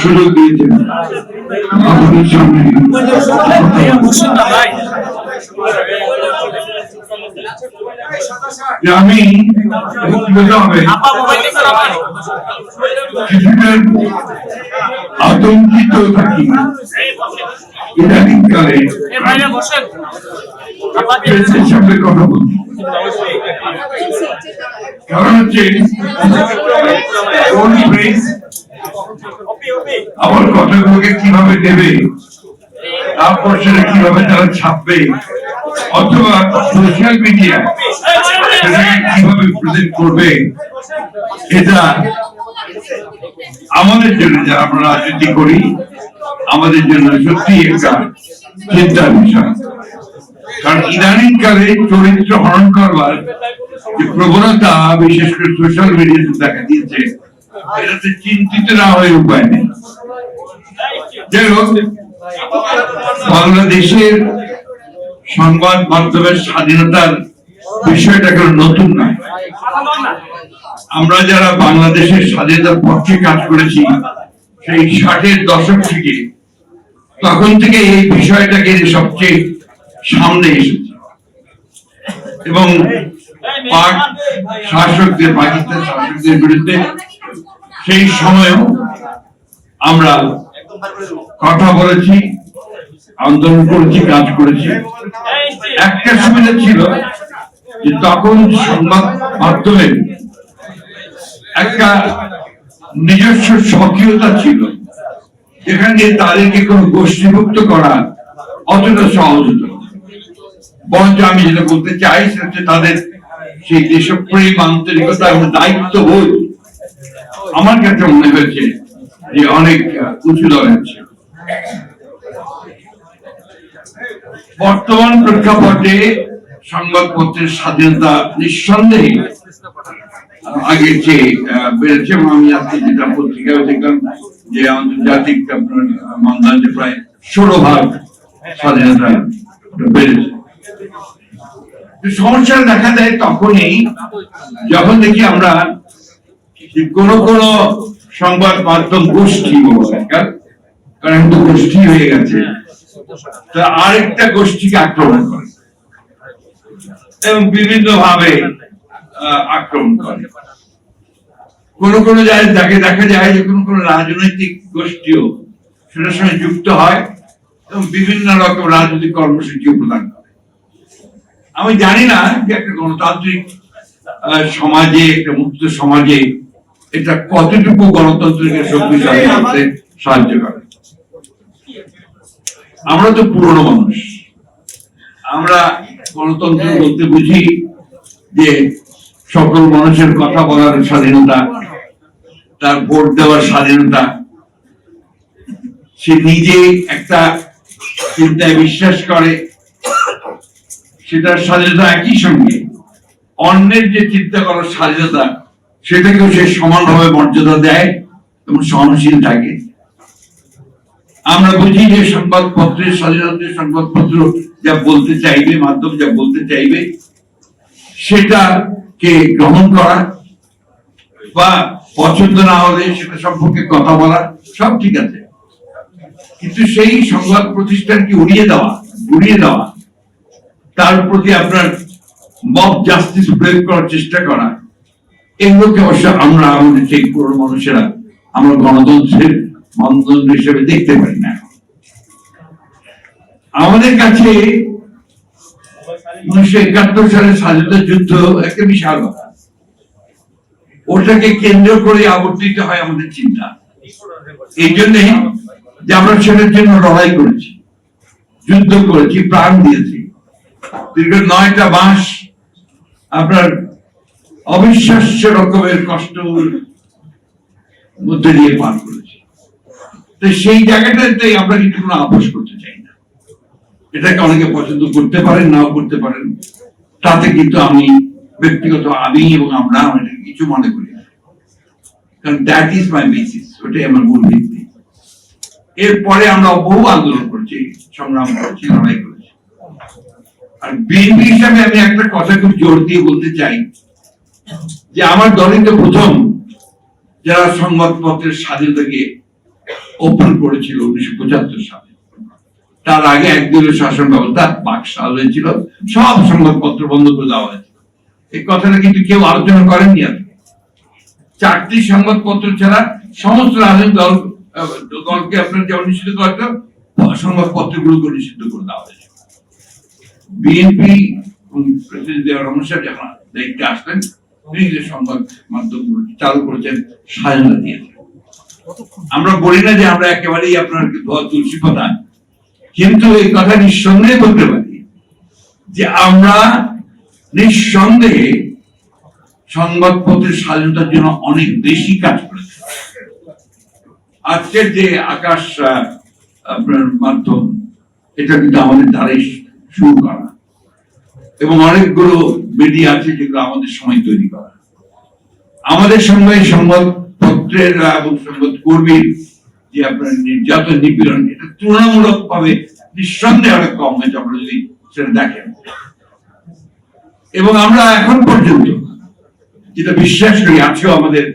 সুযোগ দিয়েছেন আমাদের সামনে আমি আতঙ্কিত থাকি ইদানিংকালে সামনে কথা বলছি, কারণ হচ্ছে আমার কথাগুলোকে কিভাবে দেবে, তারপর সেটা কিভাবে তারা ছাপবে, অথবা সোশ্যাল মিডিয়া কিভাবে প্রেজেন্ট করবে, এটা আমাদের জন্য যারা আমরা রাজনীতি করি আমাদের জন্য সত্যি একটা চিন্তার বিষয়। কারণ ইদানিং কালে চরিত্র হরণ করবার যে প্রবণতা বিশেষ করে সোশ্যাল মিডিয়াতে দেখা দিয়েছে, এটাতে চিন্তিত না হয়ে উপায় নেই। যাই হোক, বাংলাদেশের সংবাদ মাধ্যমের স্বাধীনতার বিষয়টা কোনো নতুন নয়। আমরা যারা বাংলাদেশের স্বাধীনতার পক্ষে কাজ করেছি সেই 60-এর দশক থেকে, তখন থেকে এই বিষয়টাকে সবচেয়ে সামনে এসেছে এবং পাক শাসকদের, পাকিস্তান শাসকদের বিরুদ্ধে সেই সময়েও আমরা কথা বলেছি, আন্দোলন করেছি, কাজ করেছি। একটা সুবিধা ছিল যে তখন সংবাদ মাধ্যমের একটা নিজস্ব স্বকীয়তা ছিল, যেখানে তাদেরকে কোন গোষ্ঠীভুক্ত করা অতটা সহজ হতো। বরঞ্চ আমি যেটা বলতে চাই সেটা তাদের সেই দেশপ্রেম, আন্তরিকতা এবং দায়িত্ববোধ আমার কাছে মনে হয়েছে যে অনেক উঁচু দরের ছিল। বর্তমান প্রেক্ষাপটে সংবাদপত্রের স্বাধীনতা নিঃসন্দেহে আগের চেয়ে বেড়েছে এবং আমি আজকে যেটা পত্রিকায় দেখলাম যে আন্তর্জাতিক মানদণ্ডে প্রায় 16% স্বাধীনতা বেড়েছে। সমস্যা দেখা দেয় তখনই যখন দেখি আমরা কোন কোন সংবাদ মাধ্যম গোষ্ঠী, কারণ তো গোষ্ঠী হয়ে গেছে, আরেকটা গোষ্ঠীকে আক্রমণ করে এবং বিভিন্ন ভাবে আক্রমণ করে। কোন কোন জায়গায় দেখা যায় যে কোন কোন রাজনৈতিক গোষ্ঠীও সেটার সঙ্গে যুক্ত হয় এবং বিভিন্ন রকম রাজনৈতিক কর্মসূচিও প্রদান করে। আমি জানি না যে একটা গণতান্ত্রিক সমাজে, একটা মুক্ত সমাজে এটা কতটুকু গণতন্ত্রকে শক্তিশালী করতে সাহায্য করে। আমরা তো পুরনো মানুষ, আমরা গণতন্ত্র বলতে বুঝি যে সকল মানুষের কথা বলার স্বাধীনতা, তার ভোট দেওয়ার স্বাধীনতা, সে নিজে একটা চিন্তায় বিশ্বাস করে সেটার স্বাধীনতা, একই সঙ্গে অন্যের যে চিন্তা করার স্বাধীনতা সেটাকেও সে সমানভাবে মর্যাদা দেয় এবং সহনশীল থাকে। আমরা বুঝি যে সংবাদপত্রের স্বাধীনতা, সংবাদপত্র যা বলতে চাইবে, মাধ্যম যা বলতে চাইবে সেটাকে গ্রহণ করা বা পছন্দ না হলে সেটা সম্পর্কে কথা বলা সব ঠিক আছে, কিন্তু সেই সংবাদ প্রতিষ্ঠানকে উড়িয়ে দেওয়া, তার প্রতি আপনার মব জাস্টিস প্রয়োগ করার চেষ্টা করা, এগুলোকে অবশ্য আমরা আমাদের সেই পুরনো মানুষেরা আমরা গণতন্ত্রের মানদণ্ড হিসেবে দেখতে পারি না। আমাদের কাছে 1971 সালের স্বাধীনতা যুদ্ধ একটা বিশাল কথা, ওটাকে কেন্দ্র করে আবর্তিত হয় আমাদের চিন্তা। এই জন্যে যে আমরা সেটার জন্য লড়াই করেছি, যুদ্ধ করেছি, প্রাণ দিয়েছি, দীর্ঘ 9টা মাস আপনার অবিশ্বাস্য রকমের কষ্ট মধ্যে দিয়ে পার করেছি। তো সেই জায়গাটাতে আমরা কিন্তু কোনো আপোষ করতে চাই না। এটাকে অনেকে পছন্দ করতে পারেন, নাও করতে পারেন, তাতে কিন্তু আমি ব্যক্তিগত এবং আমরা কিছু মনে করি না, কারণ দ্যাট ইজ মাই বেসিস, ওটাই আমার মূল ভিত্তি। এরপরে আমরা বহু আন্দোলন করেছি, সংগ্রাম করেছি, লড়াই করেছি। আর বিএনপি হিসাবে আমি একটা কথা খুব জোর দিয়ে বলতে চাই যে আমার দলই তো প্রথম যারা সংবাদপত্রের স্বাধীনতাকে ওপেন করেছিল 1975 সালে। তার আগে একদলীয় শাসন ব্যবস্থা বাকশাল হয়েছিল, সব সংবাদপত্র বন্ধ করে দেওয়া হয়েছিল। এই কথাটা কিন্তু কেউ আলোচনা করেননি। আর 4টি সংবাদপত্র ছাড়া সমস্ত রাজনৈতিক দলকে আপনার যেমন নিষিদ্ধ করা হতো, সংবাদপত্রগুলোকে নিষিদ্ধ করে দেওয়া হয়েছে। বিএনপি প্রেসিডেন্ট রহমান সাহেব যখন দায়িত্বে আসলেন, তিনি যে সংবাদ মাধ্যমগুলো চালু করেছেন, স্বাধীনতা দিয়েছেন। আমরা বলি না যে আমরা একেবারেই আপনার তুলসী পাতা, কিন্তু এই কথা নিঃসন্দেহে বলতে পারি যে আমরা নিঃসন্দেহে সংবাদপত্রের স্বাধীনতার জন্য অনেক বেশি কাজ করেছি। আজকের যে আকাশ আপনার মাধ্যম, এটা কিন্তু আমাদের দ্বারাই শুরু করা, এবং অনেকগুলো মিডিয়া আছে যেগুলো আমাদের সময় তৈরি করা। আমাদের সঙ্গে সংবাদপত্রের এবং সংবাদ কর্মীর যে আপনার নির্যাতন নিপীড়ন, এটা তুলনামূলক ভাবে নিঃসন্দেহে অনেক কম হয়েছে আপনারা যদি সেটা দেখেন। এবং আমরা এখন পর্যন্ত যেটা বিশ্বাস করি, আজকেও আমাদের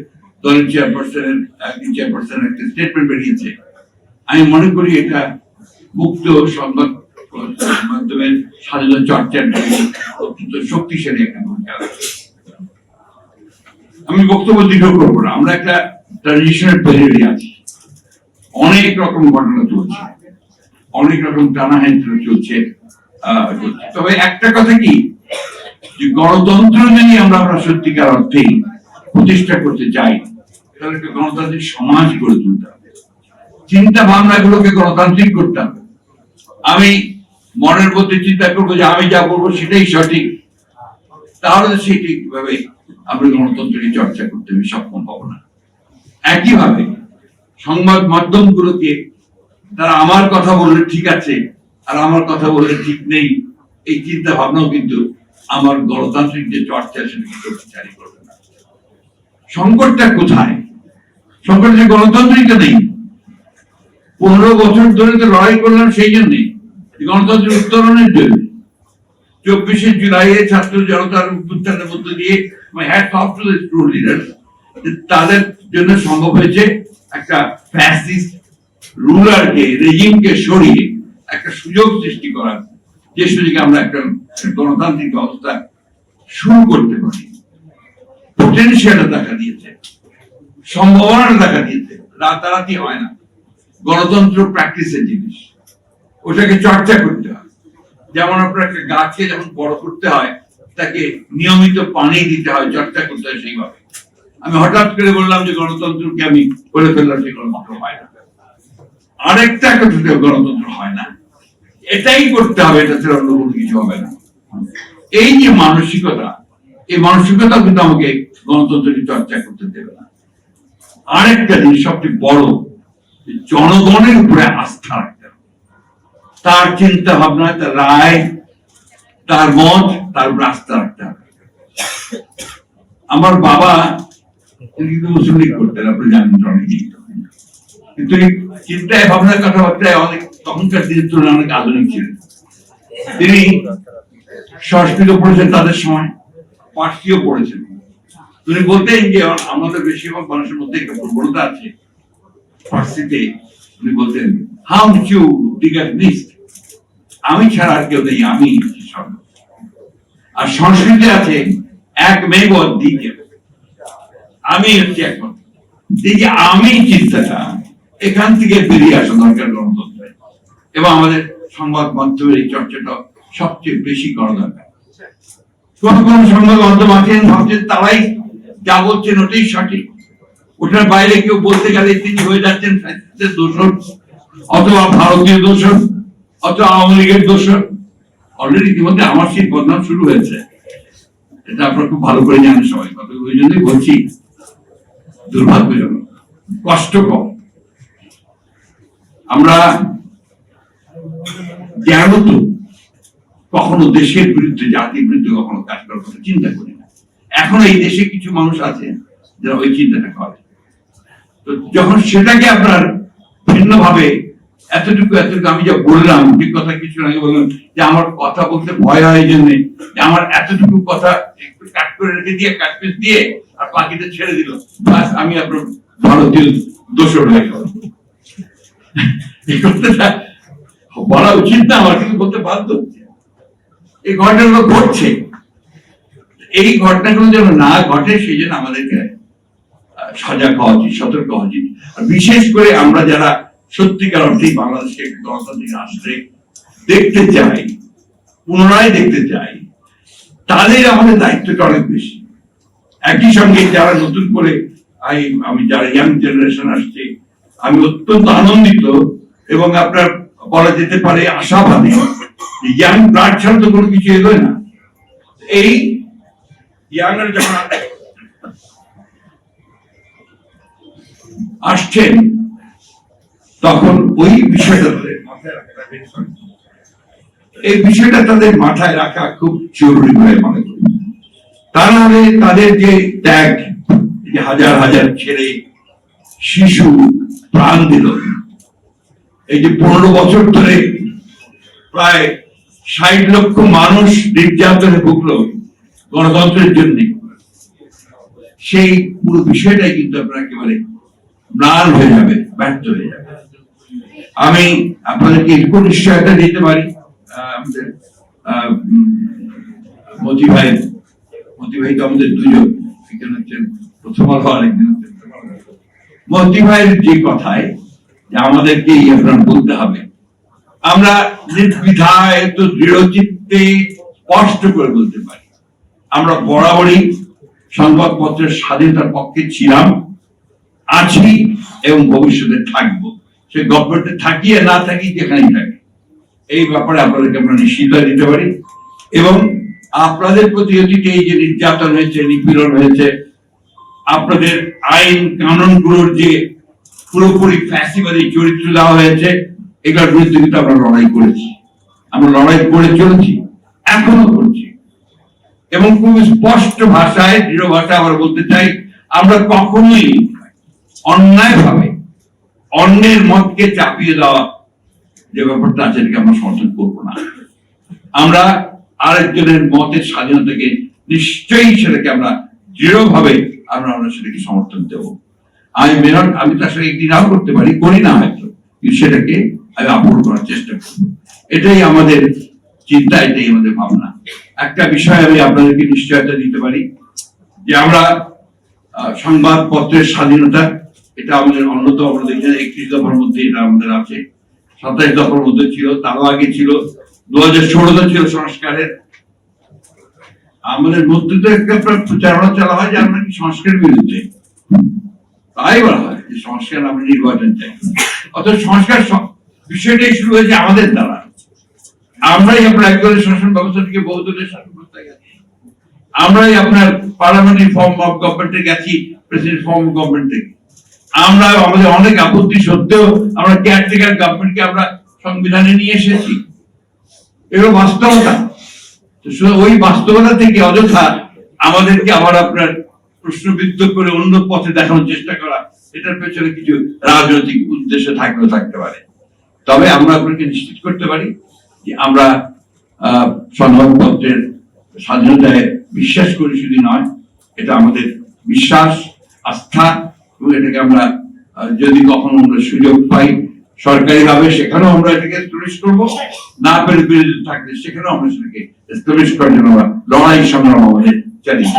দলের চেয়ারপারসনের একটা স্টেটমেন্ট বেরিয়েছে, আমি মনে করি এটা মুক্ত সংবাদ মাধ্যমের স্বাধীনতা চর্চার অত্যন্ত শক্তিশালী একটা ভূমিকা। আমি বক্তব্য দীর্ঘ করবো না, আমরা একটা ট্রানজিশনের পিরিয়ডে আছি। অনেক রকম ঘটনা চলছে, অনেক রকম টানাহেঁচড়া চলছে। তবে একটা কথা কি, যে গণতন্ত্র যদি আমরা সত্যিকার অর্থেই প্রতিষ্ঠা করতে চাই, তাহলে একটা গণতান্ত্রিক সমাজ গড়ে তুলতে হবে, চিন্তা ভাবনা গুলোকে গণতান্ত্রিক করতে হবে। আমি মনের মধ্যে চিন্তা করবো যে আমি যা বলবো সেটাই সঠিক, তাহলে সেটি কিভাবে আমরা গণতন্ত্রের চর্চা করতে হবে সক্ষম হবো না। একইভাবে সংবাদ মাধ্যম গুলোকে তারা আমার কথা বললে ঠিক আছে আর আমার কথা বললে ঠিক নেই, এই চিন্তা ভাবনাও কিন্তু আমার গণতান্ত্রিক যে চর্চা সেটাকে শক্তিশালী করবে না। সংকটটা কোথায়? সংকট যে গণতান্ত্রিকটা নেই। 15 বছর ধরে তো লড়াই করলাম সেই জন্যই, গণতন্ত্রের উত্তরণের জন্য। 24শে জুলাই ছাত্র জনতার উত্থানের মধ্য দিয়ে তাদের জন্য সম্ভব হয়েছে একটা ফ্যাসিস্ট রুলারকে, রেজিমকে সরিয়ে একটা সুযোগ সৃষ্টি করার, যে সুযোগে আমরা একটা গণতান্ত্রিক ব্যবস্থা শুরু করতে পারি। পোটেনশিয়ালটা দেখা দিয়েছে, সম্ভাবনাটা দেখা দিয়েছে। রাতারাতি হয় না, গণতন্ত্র প্র্যাকটিসের জিনিস, ওটাকে চর্চা করতে হয়। যেমন আপনার একটা গাছকে যখন বড় করতে হয়, তাকে নিয়মিত পানি দিতে হয়, চর্চা করতে হয়। সেইভাবে আমি হঠাৎ করে বললাম যে গণতন্ত্রকে আমি করে ফেললাম, সেই গণতন্ত্র হয় না। আরেকটা কথা, গণতন্ত্র হয় না, এটাই করতে হবে, এটা ছাড়া অন্য কোনো কিছু হবে না। এই যে মানসিকতা, এই মানসিকতা কিন্তু আমাকে গণতন্ত্রকে চর্চা করতে দেবে না। আরেকটা জিনিস সবচেয়ে বড়, জনগণের উপরে আস্থা রাখতে হবে, তার চিন্তা ভাবনা, তার রায়, তার মত, তার আস্থা রাখতে হবে। আমার বাবা কিন্তু মুসলিম লীগ করতেন, আপনি জানেন অনেকেই, কিন্তু এই চিন্তায় ভাবনার কথাবার্তায় অনেক তখনকার দিনের তুলনায় অনেক আধুনিক ছিলেন। তিনি সংস্কৃত পড়েছেন তাদের সময়, পার্সিও পড়েছেন। তিনি বলতেন যে আমাদের বেশিরভাগ মানুষের মধ্যে একটা প্রবণতা আছে ফার্সিতে। উনি বলতেন হাউ ইউ ডিগার নিস্ট, আমি ছাড়া আর কেউ নেই, আমি সব। আর সংস্কৃতে আছে এক মেঘ দ্বিতীয়, আমি হচ্ছে একমাত্র। এই যে আমি চিন্তাটা, এখান থেকে বেরিয়ে আসা দরকার গণতন্ত্রে, এবং আমাদের সংবাদ মাধ্যমের এই চর্চাটা সবচেয়ে বেশি করা দরকার। কোন কোন সংবাদ মাধ্যম আছেন ভাবছেন তারাই যা বলছেন ওটাই সঠিক, ওটার বাইরে কেউ বলতে গেলে তিনি হয়ে যাচ্ছেন ফ্যাসিস্টের দোষর, অথবা ভারতীয় দোষর, অথবা আওয়ামী লীগের দোষর। অলরেডি ইতিমধ্যে আমার সেই বদনাম শুরু হয়েছে, এটা আপনারা খুব ভালো করে জানেন সবাই। কথা ওই জন্যই বলছি, দুর্ভাগ্যজনক, কষ্টকর। আমরা জ্ঞানত কখনো দেশের বিরুদ্ধে, জাতির বিরুদ্ধে কখনো কাজ করার কথা চিন্তা করি না। এখন এই দেশে কিছু মানুষ আছে যারা ওই চিন্তাটা করে। তো যখন সেটাকে আপনার ভিন্নভাবে এতটুকু আমি যা বললাম, ঠিক কথা কিছু আগে বললাম যে আমার কথা বলতে ভয় হয় এই জন্যে যে আমার এতটুকু কথা একটু কাট করে রেখে দিয়ে কাটপিস দিয়ে আর বাকিটা ছেড়ে দিল, বাস আমি আপনার ভারতীয় দোষর হয়ে গেল। এই কথাটা বলা উচিত না আমার, কিন্তু বলতে বাধ্য হচ্ছে। এই ঘটনাগুলো ঘটছে, এই ঘটনাগুলো যেন না ঘটে সেই জন্য আমাদেরকে সজাগ হওয়া উচিত, সতর্ক হওয়া উচিত। বিশেষ করে আমরা যারা সত্যিকার অর্থেই বাংলাদেশকে গণতান্ত্রিক রাষ্ট্রে দেখতে চাই, পুনরায় দেখতে চাই, তাদের আমাদের দায়িত্বটা অনেক বেশি। একই সঙ্গে যারা নতুন করে আমি যারা ইয়াং জেনারেশন আসছে, আমি অত্যন্ত আনন্দিত এবং আপনার বলা যেতে পারে আশাবাদী। ইয়াং ব্লাড ছাড়া তো কোনো কিছু এগোয় না। এই ইয়াংরা যখন আসছেন তখন ওই বিষয়টা তাদের মাথায় রাখা, এই বিষয়টা তাদের মাথায় রাখা খুব জরুরি বলে মনে করি। তা নাহলে তাদের যে ত্যাগ, যে হাজার হাজার ছেলে শিশু প্রাণ দিল, এই যে 15 বছর ধরে প্রায় 60 লক্ষ মানুষ নির্যাতনে ভুগলো গণতন্ত্রের জন্য, সেই পুরো বিষয়টাই কিন্তু আপনার একেবারে ম্লান হয়ে যাবে, ব্যর্থ হয়ে যাবে। আমি আপনাদেরকে একটু নিশ্চয়তা দিতে পারি, আমাদের মতি ভাই তো আমাদের দুজন, একজন হচ্ছেন প্রথম আলো, আরেকজন হচ্ছেন মতি ভাইয়ের যে কথায় যে আমাদেরকে আপনার বলতে হবে, আমরা নির্দ্বিধায় তো দৃঢ় চিত্তে স্পষ্ট করে বলতে পারি আমরা বরাবরই সংবাদপত্রের স্বাধীনতার পক্ষে ছিলাম, আছি এবং ভবিষ্যতে থাকবো। সে গভর্নমেন্টে থাকি আর না থাকি, যেখানেই থাকি, এই ব্যাপারে আপনাদেরকে আমরা নিশ্চয়তা দিতে পারি। এবং আপনাদের প্রতি অতীতে এই যে নির্যাতন হয়েছে, নিপীড়ন হয়েছে, আপনাদের আইন কানুনগুলোর যে পুরোপুরি ফ্যাসিবাদী চরিত্র দেওয়া হয়েছে, এগুলোর বিরুদ্ধে কিন্তু আমরা লড়াই করেছি, আমরা লড়াই করে চলেছি, এখনো করছি। এবং খুব স্পষ্ট ভাষায়, দৃঢ় ভাষায় আমরা বলতে চাই, আমরা কখনোই অন্যায়ভাবে অন্যের মতকে চাপিয়ে দেওয়া যে ব্যাপারটা আছে, এটাকে আমরা সমর্থন করবো না। আমরা আরেকজনের মতের স্বাধীনতাকে নিশ্চয়ই সেটাকে আমরা দৃঢ়ভাবে আমরা সেটাকে সমর্থন দেব। আমি তার সাথে একদিন নাও করতে পারি, করি না হয়তো, কিন্তু সেটাকে আমি আপন করার চেষ্টা করবো। এটাই আমাদের চিন্তা, এটাই আমাদের ভাবনা। একটা বিষয় আমি আপনাদেরকে নিশ্চয়তা দিতে পারি যে আমরা সংবাদপত্রের স্বাধীনতা, এটা আমাদের অন্যতম, আমরা দেখছেন 31 দফার মধ্যে এটা আমাদের আছে, 27 দফার মধ্যে ছিল, তারও আগে ছিল, 2016 ছিল সংস্কারের। আমাদের মধ্যে তো একটা প্রচারণা চালা হয় যে আমরা কি সংস্কারের বিরুদ্ধে, তাই বলা হয় যে সংস্কার, আমরা নির্বাচন চাই। অর্থাৎ সংস্কার বিষয়টাই শুরু হয়েছে আমাদের দ্বারা। আমরাই আপনার একদলের শাসন ব্যবস্থা থেকে বহুদলের শাসন ব্যবস্থায় গেছি, আমরাই আপনার পার্লামেন্টারি ফর্ম অফ গভর্নমেন্টে গেছি প্রেসিডেন্ট ফর্ম অফ গভর্নমেন্ট থেকে। আমরা আমাদের অনেক আপত্তি সত্ত্বেও আমরা কেয়ারটেকার গভর্নমেন্টকে আমরা সংবিধানে নিয়ে এসেছি। এগুলো বাস্তবতা। ওই বাস্তবতা থেকে অযথা আমাদেরকে আবার আপনার প্রশ্নবিদ্ধ করে অন্য পথে দেখানোর চেষ্টা করা, এটার পেছনে কিছু রাজনৈতিক উদ্দেশ্য থাকতে পারে। তবে আমরা আপনাকে নিশ্চিত করতে পারি যে আমরা সংবাদপত্রের স্বাধীনতায় বিশ্বাস করি, শুধু নয়, এটা আমাদের বিশ্বাস, আস্থা, এবং এটাকে আমরা যদি কখনো আমরা সুযোগ পাই সরকারি ভাবে, সেখানেও আমরা এটাকে এস্টাবলিশ করবো, না পেরে বিরোধী থাকলে সেখানেও আমরা সেটাকে এস্টাবলিশ করার জন্য লড়াই সংগ্রাম আমাদের চালিয়ে